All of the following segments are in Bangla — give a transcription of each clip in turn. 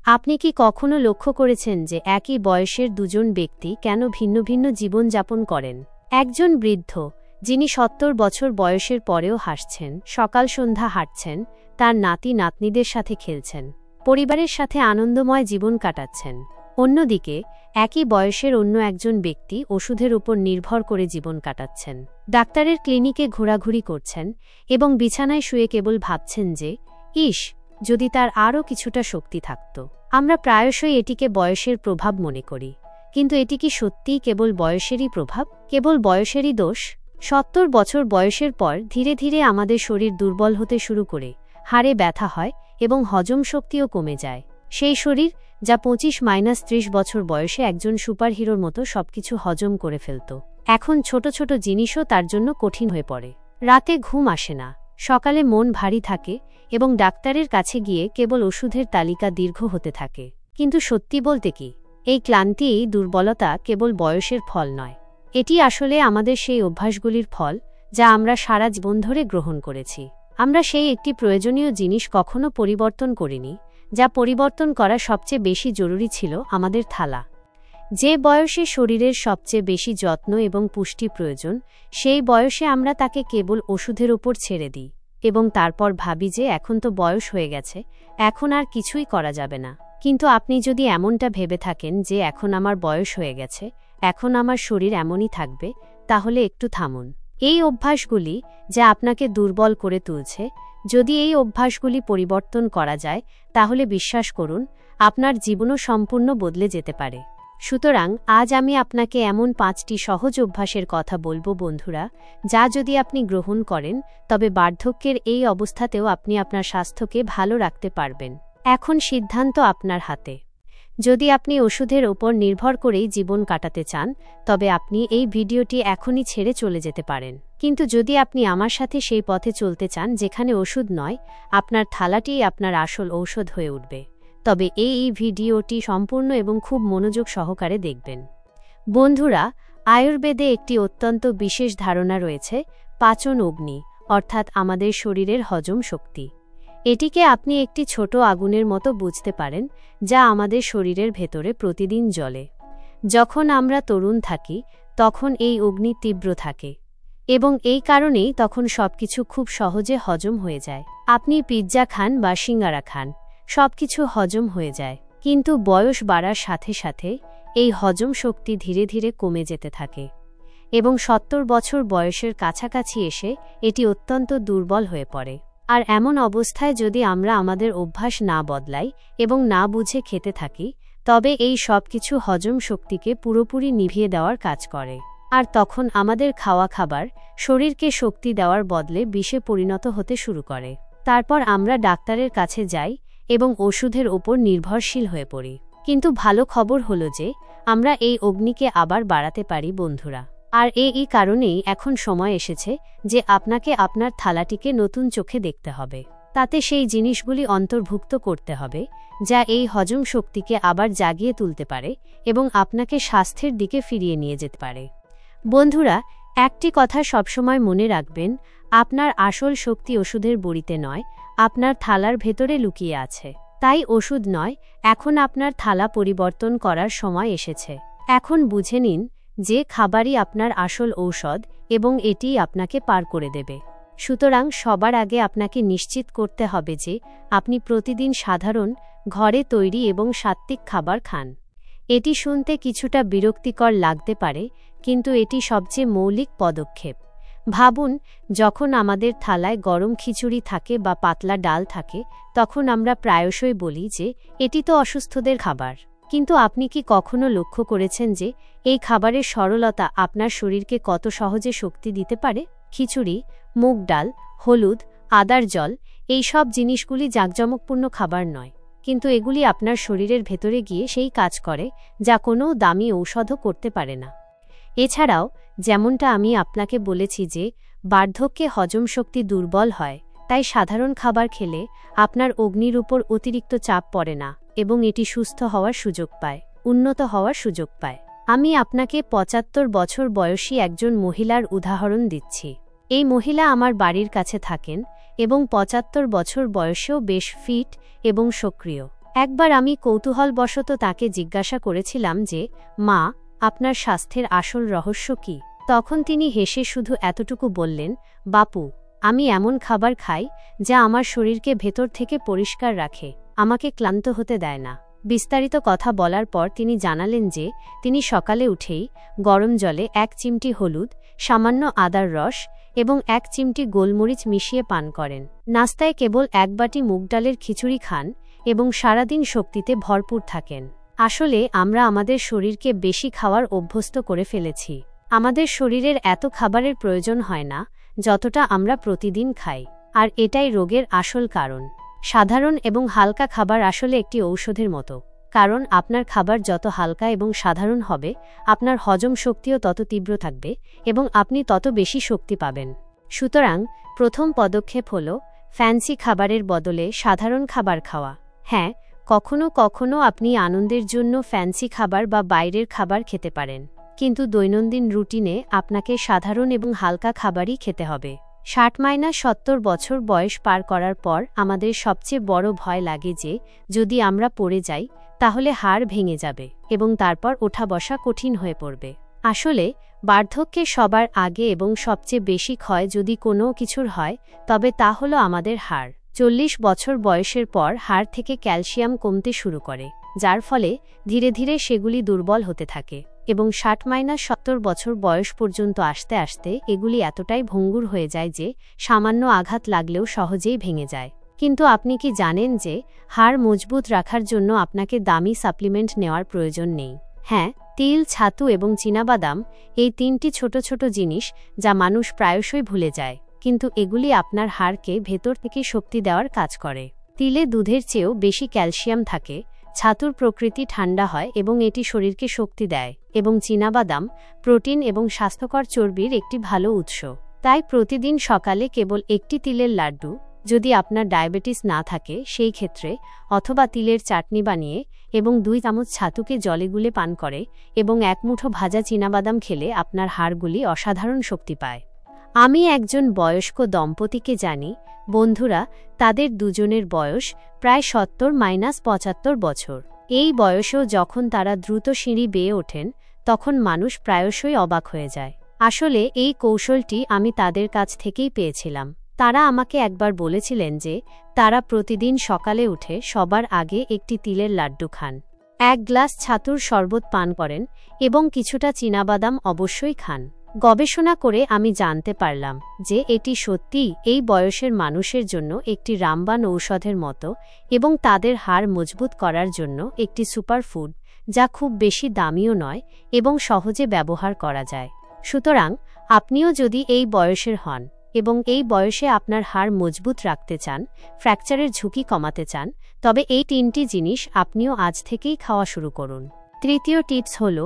আপনি কি কখনো লক্ষ্য করেছেন যে একই বয়সের দুজন ব্যক্তি কেন ভিন্ন ভিন্ন জীবন যাপন করেন? একজন বৃদ্ধ, যিনি ৭০ বছর বয়সের পরেও হাসছেন, সকাল সন্ধ্যা হাঁটছেন, তার নাতি নাতনিদের সাথে খেলছেন, পরিবারের সাথে আনন্দময় জীবন কাটাচ্ছেন। অন্যদিকে একই বয়সের অন্য একজন ব্যক্তি ওষুধের উপর নির্ভর করে জীবন কাটাচ্ছেন, ডাক্তারের ক্লিনিকে ঘোরাঘুরি করছেন এবং বিছানায় শুয়ে কেবল ভাবছেন যে ইস, যদি তার আরও কিছুটা শক্তি থাকত। আমরা প্রায়শই এটিকে বয়সের প্রভাব মনে করি, কিন্তু এটি কি সত্যিই কেবল বয়সেরই প্রভাব, কেবল বয়সেরই দোষ? ৭০ বছর বয়সের পর ধীরে ধীরে আমাদের শরীর দুর্বল হতে শুরু করে, হাড়ে ব্যথা হয় এবং হজম শক্তিও কমে যায়। সেই শরীর যা ২৫-৩০ বছর বয়সে একজন সুপারহিরোর মতো সবকিছু হজম করে ফেলত, এখন ছোট ছোট জিনিসও তার জন্য কঠিন হয়ে পড়ে। রাতে ঘুম আসে না, সকালে মন ভারী থাকে এবং ডাক্তারের কাছে গিয়ে কেবল ওষুধের তালিকা দীর্ঘ হতে থাকে। কিন্তু সত্যি বলতে কি, এই ক্লান্তি, এই দুর্বলতা কেবল বয়সের ফল নয়। এটি আসলে আমাদের সেই অভ্যাসগুলির ফল যা আমরা সারা জীবন ধরে গ্রহণ করেছি। আমরা সেই একটি প্রয়োজনীয় জিনিস কখনো পরিবর্তন করিনি, যা পরিবর্তন করা সবচেয়ে বেশি জরুরি ছিল, আমাদের থালা। যে বয়সে শরীরের সবচেয়ে বেশি যত্ন এবং পুষ্টি প্রয়োজন, সেই বয়সে আমরা তাকে কেবল ওষুধের উপর ছেড়ে দিই এবং তারপর ভাবি যে এখন তো বয়স হয়ে গেছে, এখন আর কিছুই করা যাবে না। কিন্তু আপনি যদি এমনটা ভেবে থাকেন যে এখন আমার বয়স হয়ে গেছে, এখন আমার শরীর এমনই থাকবে, তাহলে একটু থামুন। এই অভ্যাসগুলি যা আপনাকে দুর্বল করে তুলছে, যদি এই অভ্যাসগুলি পরিবর্তন করা যায়, তাহলে বিশ্বাস করুন, আপনার জীবনও সম্পূর্ণ বদলে যেতে পারে। সুতরাং আজ আমি আপনাকে এমন ৫টি সহজ অভ্যাসের কথা বলবো বন্ধুরা, যা যদি আপনি গ্রহণ করেন, তবে বার্ধক্যের এই অবস্থাতেও আপনি আপনার স্বাস্থ্যকে ভালো রাখতে পারবেন। এখন সিদ্ধান্ত আপনার হাতে। যদি আপনি ওষুধের ওপর নির্ভর করেই জীবন কাটাতে চান, তবে আপনি এই ভিডিওটি এখনই ছেড়ে চলে যেতে পারেন। কিন্তু যদি আপনি আমার সাথে সেই পথে চলতে চান যেখানে ওষুধ নয়, আপনার থালাটিই আপনার আসল ঔষধ হয়ে উঠবে, তবে এই ভিডিওটি সম্পূর্ণ এবং খুব মনোযোগ সহকারে দেখবেন। বন্ধুরা, আয়ুর্বেদে একটি অত্যন্ত বিশেষ ধারণা রয়েছে, পাচন অগ্নি, অর্থাৎ আমাদের শরীরের হজম শক্তি। এটিকে আপনি একটি ছোট আগুনের মতো বুঝতে পারেন, যা আমাদের শরীরের ভেতরে প্রতিদিন জ্বলে। যখন আমরা তরুণ থাকি, তখন এই অগ্নি তীব্র থাকে এবং এই কারণেই তখন সবকিছু খুব সহজে হজম হয়ে যায়। আপনি পিৎজা খান বা সিঙ্গারা খান, সবকিছু হজম হয়ে যায়। কিন্তু বয়স বাড়ার সাথে সাথে এই হজম শক্তি ধীরে ধীরে কমে যেতে থাকে এবং ৭০ বছর বয়সের কাছাকাছি এসে এটি অত্যন্ত দুর্বল হয়ে পড়ে। আর এমন অবস্থায় যদি আমরা আমাদের অভ্যাস না বদলাই এবং না বুঝে খেতে থাকি, তবে এই সব কিছু হজম শক্তিকে পুরোপুরি নিভিয়ে দেওয়ার কাজ করে। আর তখন আমাদের খাওয়া খাবার শরীরকে শক্তি দেওয়ার বদলে বিষে পরিণত হতে শুরু করে। তারপর আমরা ডাক্তারের কাছে যাই এবং ওষুধের ওপর নির্ভরশীল হয়ে পড়ি। কিন্তু ভালো খবর হলো যে আমরা এই অগ্নিকে আবার বাড়াতে পারি বন্ধুরা। আর এই কারণেই এখন সময় এসেছে যে আপনাকে আপনার থালাটিকে নতুন চোখে দেখতে হবে। তাতে সেই জিনিসগুলি অন্তর্ভুক্ত করতে হবে যা এই হজম শক্তিকে আবার জাগিয়ে তুলতে পারে এবং আপনাকে স্বাস্থ্যের দিকে ফিরিয়ে নিয়ে যেতে পারে। বন্ধুরা, একটি কথা সবসময় মনে রাখবেন, আপনার আসল শক্তি ওষুধের বড়িতে নয়, আপনার থালার ভেতরে লুকিয়ে আছে। তাই ওষুধ নয়, এখন আপনার থালা পরিবর্তন করার সময় এসেছে। এখন বুঝে নিন যে খাবারই আপনার আসল ঔষধ এবং এটিই আপনাকে পার করে দেবে। সুতরাং সবার আগে আপনাকে নিশ্চিত করতে হবে যে আপনি প্রতিদিন সাধারণ, ঘরে তৈরি এবং সাত্ত্বিক খাবার খান। এটি শুনতে কিছুটা বিরক্তিকর লাগতে পারে, কিন্তু এটি সবচেয়ে মৌলিক পদক্ষেপ। ভাবুন, যখন আমাদের থালায় গরম খিচুড়ি থাকে বা পাতলা ডাল থাকে, তখন আমরা প্রায়শই বলি যে এটি তো অসুস্থদের খাবার। কিন্তু আপনি কি কখনো লক্ষ্য করেছেন যে এই খাবারের সরলতা আপনার শরীরকে কত সহজে শক্তি দিতে পারে? খিচুড়ি, মুগ ডাল, হলুদ, আদার জল, এই সব জিনিসগুলি জাঁকজমকপূর্ণ খাবার নয়, কিন্তু এগুলি আপনার শরীরের ভেতরে গিয়ে সেই কাজ করে যা কোনো দামি ঔষধও করতে পারে না। এছাড়াও, যেমনটা আমি আপনাকে বলেছি যে বার্ধক্যে হজম শক্তি দুর্বল হয়, তাই সাধারণ খাবার খেলে আপনার অগ্নির উপর অতিরিক্ত চাপ পড়ে না এবং এটি সুস্থ হওয়ার সুযোগ পায়, উন্নত হওয়ার সুযোগ পায়। আমি আপনাকে ৭৫ বছর বয়সী একজন মহিলার উদাহরণ দিচ্ছি। এই মহিলা আমার বাড়ির কাছে থাকেন এবং ৭৫ বছর বয়সেও বেশ ফিট এবং সক্রিয়। একবার আমি কৌতূহলবশত তাকে জিজ্ঞাসা করেছিলাম যে, মা, আপনার স্বাস্থ্যের আসল রহস্য কি? তখন তিনি হেসে শুধু এতটুকু বললেন, বাপু, আমি এমন খাবার খাই যা আমার শরীরকে ভেতর থেকে পরিষ্কার রাখে, আমাকে ক্লান্ত হতে দেয় না। বিস্তারিত কথা বলার পর তিনি জানালেন যে তিনি সকালে উঠেই গরম জলে 1 চিমটি হলুদ, সামান্য আদার রস এবং 1 চিমটি গোলমরিচ মিশিয়ে পান করেন। নাস্তায় কেবল 1 বাটি মুগ ডালের খিচুড়ি খান এবং সারাদিন শক্তিতে ভরপুর থাকেন। আসলে আমরা আমাদের শরীরকে বেশি খাওয়ার অভ্যস্ত করে ফেলেছি। আমাদের শরীরের এত খাবারের প্রয়োজন হয় না যতটা আমরা প্রতিদিন খাই, আর এটাই রোগের আসল কারণ। সাধারণ এবং হালকা খাবার আসলে একটি ঔষধের মতো, কারণ আপনার খাবার যত হালকা এবং সাধারণ হবে, আপনার হজম শক্তিও তত তীব্র থাকবে এবং আপনি তত বেশি শক্তি পাবেন। সুতরাং প্রথম পদক্ষেপ হল ফ্যান্সি খাবারের বদলে সাধারণ খাবার খাওয়া। হ্যাঁ, কখনো কখনো আপনি আনন্দের জন্য ফ্যান্সি খাবার বা বাইরের খাবার খেতে পারেন, কিন্তু দৈনন্দিন রুটিনে আপনাকে সাধারণ এবং হালকা খাবারই খেতে হবে। 60-70 বছর বয়স পার করার পর আমাদের সবচেয়ে বড় ভয় লাগে যে যদি আমরা পড়ে যাই তাহলে হাড় ভেঙে যাবে এবং তারপর ওঠা বসা কঠিন হয়ে পড়বে। আসলে বার্ধক্যে সবার আগে এবং সবচেয়ে বেশি ক্ষয় যদি কোনো কিছুর হয় তবে তা হলো আমাদের হাড়। 40 বছর বয়সের পর হাড় থেকে ক্যালসিয়াম কমতে শুরু করে, যার ফলে ধীরে ধীরে সেগুলি দুর্বল হতে থাকে এবং 60-70 বছর বয়স পর্যন্ত আসতে আসতে এগুলি এতটাই ভঙ্গুর হয়ে যায় যে সামান্য আঘাত লাগলেও সহজেই ভেঙে যায়। কিন্তু আপনি কি জানেন যে হাড় মজবুত রাখার জন্য আপনাকে দামি সাপ্লিমেন্ট নেওয়ার প্রয়োজন নেই? হ্যাঁ, তিল, ছাতু এবং চীনাবাদাম, এই 3টি ছোট ছোট জিনিস যা মানুষ প্রায়শই ভুলে যায়, কিন্তু এগুলি আপনার হাড়কে ভেতর থেকে শক্তি দেওয়ার কাজ করে। তিলে দুধের চেয়েও বেশি ক্যালসিয়াম থাকে, ছাতুর প্রকৃতি ঠান্ডা হয় এবং এটি শরীরকে শক্তি দেয়, এবং চীনাবাদাম প্রোটিন এবং স্বাস্থ্যকর চর্বির একটি ভালো উৎস। তাই প্রতিদিন সকালে কেবল একটি তিলের লাড্ডু, যদি আপনার ডায়াবেটিস না থাকে সেই ক্ষেত্রে, অথবা তিলের চাটনি বানিয়ে এবং 2 চামচ ছাতুকে জলে গুলে পান করে এবং 1 মুঠো ভাজা চীনাবাদাম খেলে আপনার হাড়গুলি অসাধারণ শক্তি পায়। আমি একজন বয়স্ক দম্পতিকে জানি, বন্ধুরা, তাদের দুজনের বয়স প্রায় 70-75 বছর। এই বয়সেও যখন তারা দ্রুত সিঁড়ি বেয়ে ওঠেন তখন মানুষ প্রায়শই অবাক হয়ে যায়। আসলে এই কৌশলটি আমি তাদের কাছ থেকেই পেয়েছিলাম। তারা আমাকে একবার বলেছিলেন যে তারা প্রতিদিন সকালে উঠে সবার আগে একটি তিলের লাড্ডু খান, 1 গ্লাস ছাতুর শরবত পান করেন এবং কিছুটা চীনাবাদাম অবশ্যই খান। গবেষণা করে আমি জানতে পারলাম যে এটি সত্যিই এই বয়সের মানুষের জন্য একটি রামবাণ ঔষধের মতো এবং তাদের হাড় মজবুত করার জন্য একটি সুপারফুড, যা খুব বেশি দামিও নয় এবং সহজে ব্যবহার করা যায়। সুতরাং আপনিও যদি এই বয়সের হন এবং এই বয়সে আপনার হাড় মজবুত রাখতে চান, ফ্র্যাকচারের ঝুঁকি কমাতে চান, তবে এই 3টি জিনিস আপনিও আজ থেকেই খাওয়া শুরু করুন। তৃতীয় টিপস হল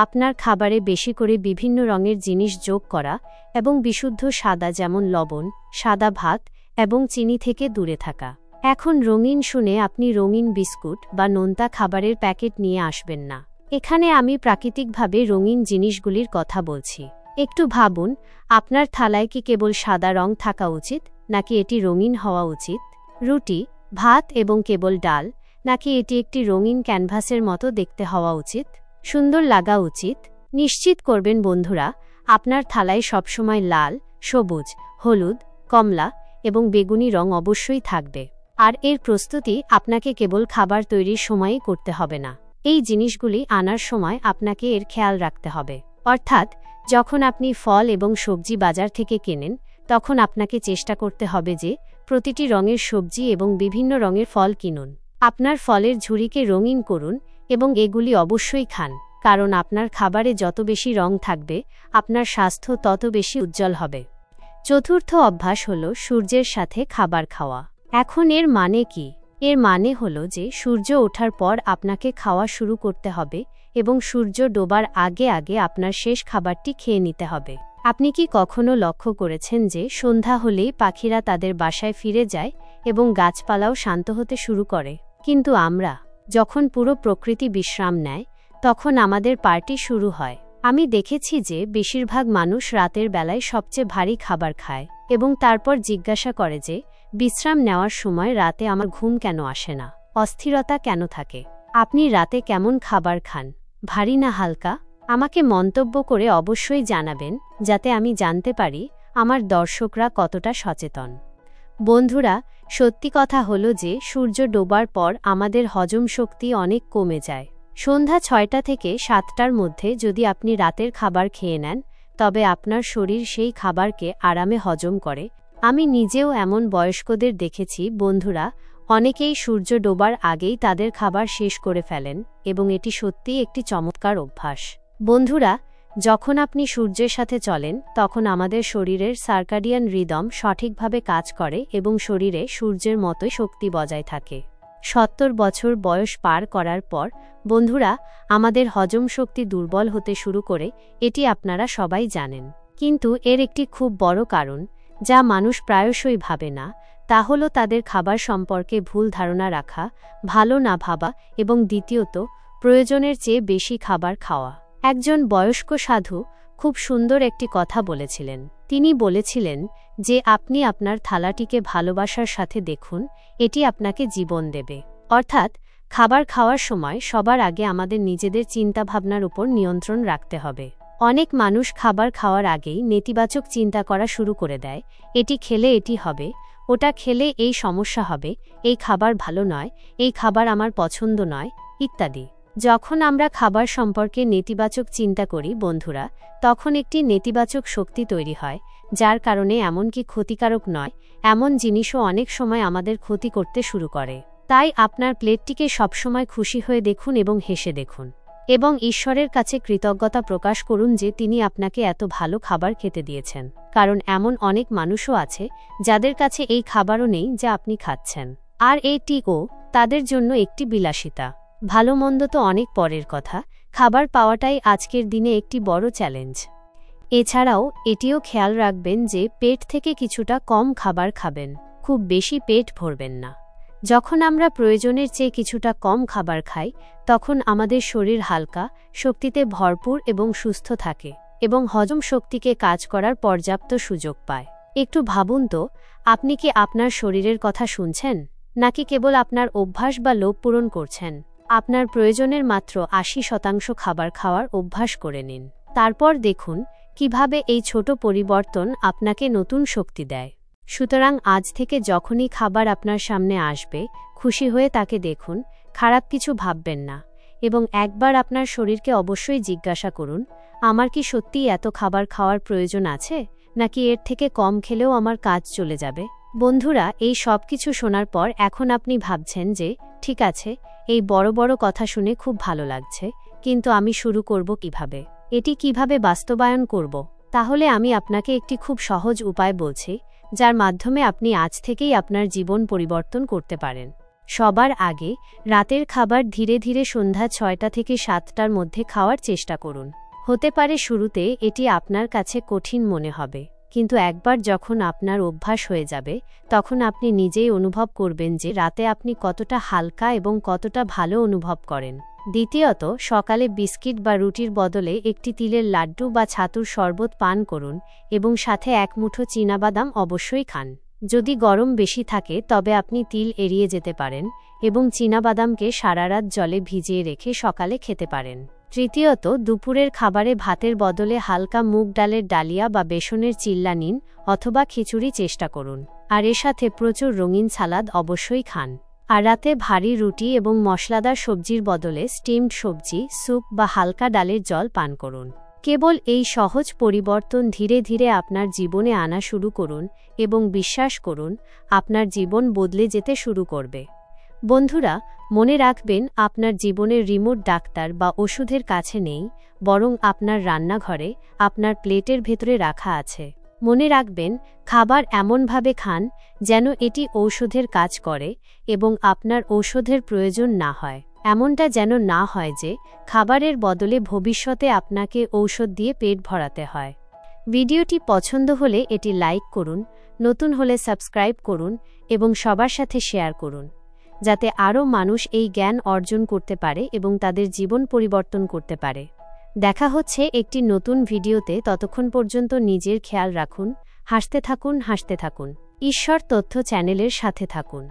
আপনার খাবারে বেশি করে বিভিন্ন রঙের জিনিস যোগ করা এবং বিশুদ্ধ সাদা যেমন লবণ, সাদা ভাত এবং চিনি থেকে দূরে থাকা। এখন রঙিন শুনে আপনি রঙিন বিস্কুট বা নোনতা খাবারের প্যাকেট নিয়ে আসবেন না। এখানে আমি প্রাকৃতিকভাবে রঙিন জিনিসগুলির কথা বলছি। একটু ভাবুন, আপনার থালায় কি কেবল সাদা রং থাকা উচিত, নাকি এটি রঙিন হওয়া উচিত? রুটি, ভাত এবং কেবল ডাল, নাকি এটি একটি রঙিন ক্যানভাসের মতো দেখতে হওয়া উচিত, সুন্দর লাগা উচিত? নিশ্চিত করবেন বন্ধুরা, আপনার থালায় সবসময় লাল, সবুজ, হলুদ, কমলা এবং বেগুনি রং অবশ্যই থাকবে। আর এর প্রস্তুতি আপনাকে কেবল খাবার তৈরির সময়ই করতে হবে না। এই জিনিসগুলি আনার সময় আপনাকে এর খেয়াল রাখতে হবে। অর্থাৎ যখন আপনি ফল এবং সবজি বাজার থেকে কেনেন, তখন আপনাকে চেষ্টা করতে হবে যে প্রতিটি রঙের সবজি এবং বিভিন্ন রঙের ফল কিনুন। আপনার ফলের ঝুড়িকে রঙিন করুন এবং এগুলি অবশ্যই খান, কারণ আপনার খাবারে যত বেশি রং থাকবে, আপনার স্বাস্থ্য তত বেশি উজ্জ্বল হবে। চতুর্থ অভ্যাস হল সূর্যের সাথে খাবার খাওয়া। এখন এর মানে কি? এর মানে হল যে সূর্য ওঠার পর আপনাকে খাওয়া শুরু করতে হবে এবং সূর্য ডোবার আগে আগে আপনার শেষ খাবারটি খেয়ে নিতে হবে। আপনি কি কখনো লক্ষ্য করেছেন যে সন্ধ্যা হলেই পাখিরা তাদের বাসায় ফিরে যায় এবং গাছপালাও শান্ত হতে শুরু করে? কিন্তু আমরা, যখন পুরো প্রকৃতি বিশ্রাম নেয়, তখন আমাদের পার্টি শুরু হয়। আমি দেখেছি যে বেশিরভাগ মানুষ রাতের বেলায় সবচেয়ে ভারী খাবার খায় এবং তারপর জিজ্ঞাসা করে যে বিশ্রাম নেওয়ার সময় রাতে আমার ঘুম কেন আসে না। অস্থিরতা কেন থাকে? আপনি রাতে কেমন খাবার খান? ভারী না হালকা? আমাকে মন্তব্য করে অবশ্যই জানাবেন, যাতে আমি জানতে পারি আমার দর্শকরা কতটা সচেতন। বন্ধুরা, সত্যি কথা হলো যে সূর্য ডোবার পর আমাদের হজম শক্তি অনেক কমে যায়। সন্ধ্যা ৬টা থেকে ৭টার মধ্যে যদি আপনি রাতের খাবার খেয়ে নেন, তবে আপনার শরীর সেই খাবারকে আরামে হজম করে। আমি নিজেও এমন বয়স্কদের দেখেছি বন্ধুরা, অনেকেই সূর্য ডোবার আগেই তাদের খাবার শেষ করে ফেলেন এবং এটি সত্যিই একটি চমৎকার অভ্যাস। বন্ধুরা, যখন আপনি সূর্যের সাথে চলেন তখন আমাদের শরীরের সার্কাডিয়ান রিদম সঠিকভাবে কাজ করে এবং শরীরে সূর্যের মতোই শক্তি বজায় থাকে। ৭০ বছর বয়স পার করার পর বন্ধুরা, আমাদের হজম শক্তি দুর্বল হতে শুরু করে, এটি আপনারা সবাই জানেন। কিন্তু এর একটি খুব বড় কারণ, যা মানুষ প্রায়শই ভাবে না, তা হলো তাদের খাবার সম্পর্কে ভুল ধারণা রাখা, ভালো না ভাবা এবং দ্বিতীয়ত প্রয়োজনের চেয়ে বেশি খাবার খাওয়া। একজন বয়স্ক সাধু খুব সুন্দর একটি কথা বলেছিলেন। তিনি বলেছিলেন যে আপনি আপনার থালাটিকে ভালোবাসার সাথে দেখুন, এটি আপনাকে জীবন দেবে। অর্থাৎ খাবার খাওয়ার সময় সবার আগে আমাদের নিজেদের চিন্তাভাবনার উপর নিয়ন্ত্রণ রাখতে হবে। অনেক মানুষ খাবার খাওয়ার আগেই নেতিবাচক চিন্তা করা শুরু করে দেয়, এটি খেলে এটি হবে, ওটা খেলে এই সমস্যা হবে, এই খাবার ভালো নয়, এই খাবার আমার পছন্দ নয়, ইত্যাদি। যখন আমরা খাবার সম্পর্কে নেতিবাচক চিন্তা করি বন্ধুরা, তখন একটি নেতিবাচক শক্তি তৈরি হয়, যার কারণে এমনকি ক্ষতিকারক নয় এমন জিনিসও অনেক সময় আমাদের ক্ষতি করতে শুরু করে। তাই আপনার প্লেটটিকে সবসময় খুশি হয়ে দেখুন এবং হেসে দেখুন, এবং ঈশ্বরের কাছে কৃতজ্ঞতা প্রকাশ করুন যে তিনি আপনাকে এত ভালো খাবার খেতে দিয়েছেন। কারণ এমন অনেক মানুষও আছে যাদের কাছে এই খাবারও নেই যা আপনি খাচ্ছেন, আর এটিও তাদের জন্য একটি বিলাসিতা। ভালো মন্দ তো অনেক পরের কথা, খাবার পাওয়াটাই আজকের দিনে একটি বড় চ্যালেঞ্জ। এছাড়াও এটিও খেয়াল রাখবেন যে পেট থেকে কিছুটা কম খাবার খাবেন, খুব বেশি পেট ভরবেন না। যখন আমরা প্রয়োজনের চেয়ে কিছুটা কম খাবার খাই, তখন আমাদের শরীর হালকা, শক্তিতে ভরপুর এবং সুস্থ থাকে এবং হজম শক্তিকে কাজ করার পর্যাপ্ত সুযোগ পায়। একটু ভাবুন তো, আপনি কি আপনার শরীরের কথা শুনছেন, নাকি কেবল আপনার অভ্যাস বা লোভ পূরণ করছেন? আপনার প্রয়োজনের মাত্র ৮০% খাবার খাওয়ার অভ্যাস করে নিন। তারপর দেখুন কিভাবে এই ছোট পরিবর্তন আপনাকে নতুন শক্তি দেয়। সুতরাং আজ থেকে যখনই খাবার আপনার সামনে আসবে, খুশি হয়ে তাকে দেখুন, খারাপ কিছু ভাববেন না, এবং একবার আপনার শরীরকে অবশ্যই জিজ্ঞাসা করুন, আমার কি সত্যিই এত খাবার খাওয়ার প্রয়োজন আছে, নাকি এর থেকে কম খেলেও আমার কাজ চলে যাবে? বন্ধুরা, এই সব কিছু শোনার পর এখন আপনি ভাবছেন যে ঠিক আছে, এই বড় বড় কথা শুনে খুব ভালো লাগছে, কিন্তু আমি শুরু করব কিভাবে? এটি কিভাবে বাস্তবায়ন করব? তাহলে আমি আপনাকে একটি খুব সহজ উপায় বলছি, যার মাধ্যমে আপনি আজ থেকেই আপনার জীবন পরিবর্তন করতে পারেন। সবার আগে রাতের খাবার ধীরে ধীরে সন্ধ্যা ৬টা থেকে ৭টার মধ্যে খাওয়ার চেষ্টা করুন। হতে পারে শুরুতে এটি আপনার কাছে কঠিন মনে হবে, কিন্তু একবার যখন আপনার অভ্যাস হয়ে যাবে, তখন আপনি নিজেই অনুভব করবেন যে রাতে আপনি কতটা হালকা এবং কতটা ভালো অনুভব করেন। দ্বিতীয়ত, সকালে বিস্কিট বা রুটির বদলে একটি তিলের লাড্ডু বা ছাতুর শরবত পান করুন এবং সাথে এক মুঠো চীনাবাদাম অবশ্যই খান। যদি গরম বেশি থাকে তবে আপনি তিল এড়িয়ে যেতে পারেন এবং চীনাবাদামকে সারারাত জলে ভিজিয়ে রেখে সকালে খেতে পারেন। তৃতীয়ত, দুপুরের খাবারে ভাতের বদলে হালকা মুগ ডালের ডালিয়া বা বেসনের চিল্লা নিন অথবা খিচুড়ি চেষ্টা করুন, আর এর সাথে প্রচুর রঙিন সালাদ অবশ্যই খান। আর রাতে ভারী রুটি এবং মশলাদার সবজির বদলে স্টিমড সবজি, স্যুপ বা হালকা ডালের জল পান করুন। কেবল এই সহজ পরিবর্তন ধীরে ধীরে আপনার জীবনে আনা শুরু করুন এবং বিশ্বাস করুন, আপনার জীবন বদলে যেতে শুরু করবে। বন্ধুরা, মনে রাখবেন, আপনার জীবনের রিমোট ডাক্তার বা ওষুধের কাছে নেই, বরং আপনার রান্নাঘরে, আপনার প্লেটের ভেতরে রাখা আছে। মনে রাখবেন, খাবার এমনভাবে খান যেন এটি ঔষধের কাজ করে এবং আপনার ঔষধের প্রয়োজন না হয়। এমনটা যেন না হয় যে খাবারের বদলে ভবিষ্যতে আপনাকে ঔষধ দিয়ে পেট ভরাতে হয়। ভিডিওটি পছন্দ হলে এটি লাইক করুন, নতুন হলে সাবস্ক্রাইব করুন এবং সবার সাথে শেয়ার করুন, যাতে আরও মানুষ এই জ্ঞান অর্জন করতে পারে এবং তাদের জীবন পরিবর্তন করতে পারে। দেখা হচ্ছে একটি নতুন ভিডিওতে, ততক্ষণ পর্যন্ত নিজের খেয়াল রাখুন, হাসতে থাকুন। ঈশ্বর তথ্য চ্যানেলের সাথে থাকুন।